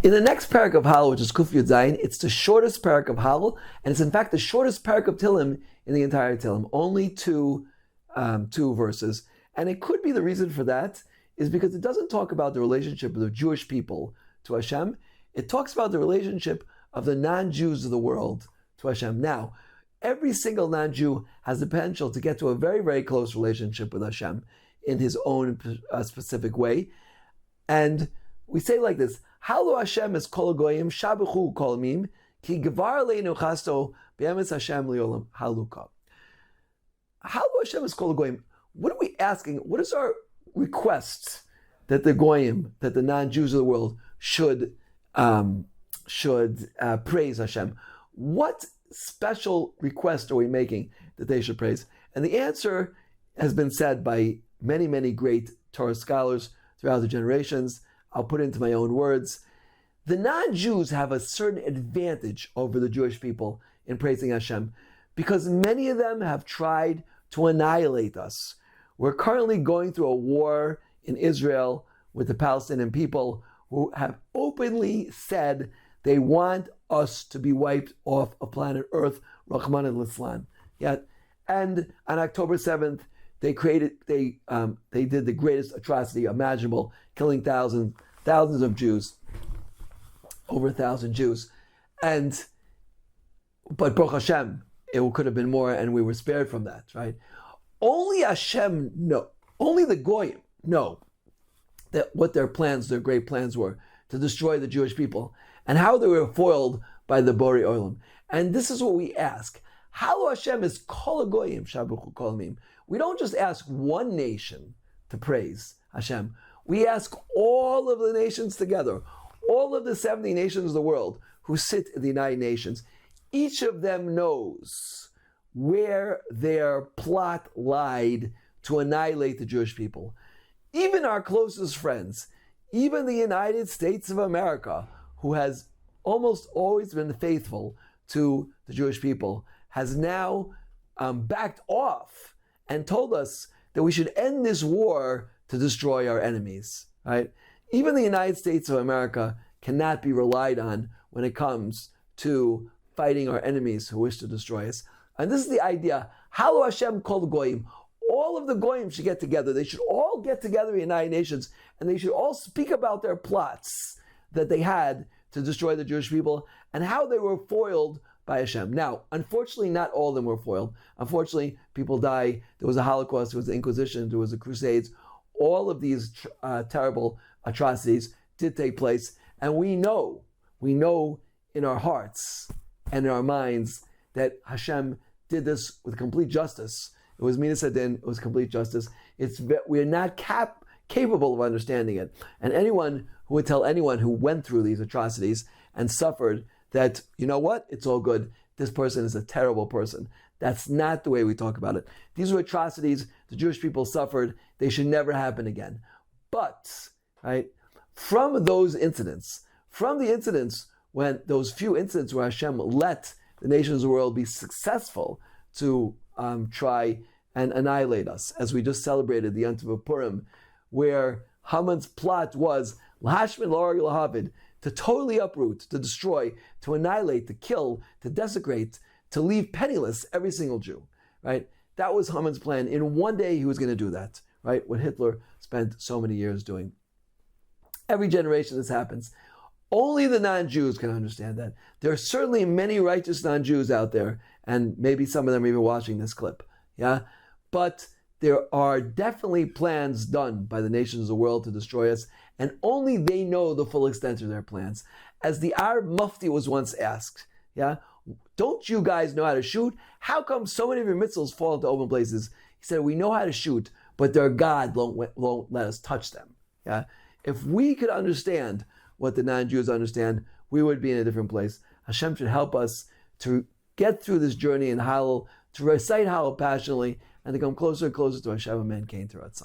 In the next parak of Hallel, which is Kuf Yud Zayin, it's the shortest parak of Hallel, and it's in fact the shortest parak of Tillim in the entire Tillim, only two verses. And it could be the reason for that is because it doesn't talk about the relationship of the Jewish people to Hashem. It talks about the relationship of the non-Jews of the world to Hashem. Now, every single non-Jew has the potential to get to a very, very close relationship with Hashem in his own specific way. And we say like this, Halu Hashem is kol goyim shabuchu kol mim ki gevar leinu chasto b'emes Hashem liolam haluka. Halu Hashem is kol goyim. What are we asking? What is our request that the goyim, that the non-Jews of the world should praise Hashem? What special request are we making that they should praise? And the answer has been said by many, many great Torah scholars throughout the generations. I'll put it into my own words. The non-Jews have a certain advantage over the Jewish people in praising Hashem because many of them have tried to annihilate us. We're currently going through a war in Israel with the Palestinian people who have openly said they want us to be wiped off of planet Earth, Rahman al-Islam. Yeah. And on October 7th, they did the greatest atrocity imaginable, killing thousands of Jews, over 1,000 Jews. But Baruch Hashem, it could have been more, and we were spared from that, right? Only Hashem know, only the Goyim know that what their great plans were to destroy the Jewish people, and how they were foiled by the Borei Olam. And this is what we ask. Halu Hashem is kol goyim shabuchu kol mim. We don't just ask one nation to praise Hashem. We ask all of the nations together, all of the 70 nations of the world who sit in the United Nations. Each of them knows where their plot lied to annihilate the Jewish people. Even our closest friends, even the United States of America, who has almost always been faithful to the Jewish people, has now backed off and told us that we should end this war to destroy our enemies, right? Even the United States of America cannot be relied on when it comes to fighting our enemies who wish to destroy us. And this is the idea. Halu Hashem kol goyim. All of the goyim should get together. They should all get together in the United Nations, and they should all speak about their plots that they had to destroy the Jewish people and how they were foiled by Hashem. Now, unfortunately, not all of them were foiled. Unfortunately, people die. There was a Holocaust, there was the Inquisition, there was the Crusades. All of these terrible atrocities did take place, and we know in our hearts and in our minds that Hashem did this with complete justice. It was Midas Adin, it was complete justice. We're not capable of understanding it. And anyone who would tell anyone who went through these atrocities and suffered that, you know what, it's all good, this person is a terrible person. That's not the way we talk about it. These were atrocities the Jewish people suffered. They should never happen again. But, right, from those incidents, when those few incidents where Hashem let the nations of the world be successful to try and annihilate us, as we just celebrated the Yom Tov of Purim, where Haman's plot was Lahashmin L'Oreg L'Havid, to totally uproot, to destroy, to annihilate, to kill, to desecrate, to leave penniless every single Jew, right? That was Haman's plan. In one day he was going to do that, right? What Hitler spent so many years doing. Every generation this happens. Only the non-Jews can understand that. There are certainly many righteous non-Jews out there, and maybe some of them are even watching this clip, yeah? But there are definitely plans done by the nations of the world to destroy us, and only they know the full extent of their plans. As the Arab Mufti was once asked, yeah, don't you guys know how to shoot? How come so many of your missiles fall into open places? He said, we know how to shoot, but their God won't let us touch them. Yeah, if we could understand what the non-Jews understand, we would be in a different place. Hashem should help us to get through this journey in Hallel, to recite Hallel passionately, and to come closer and closer to Hashem. Amen. Kain Teratzon.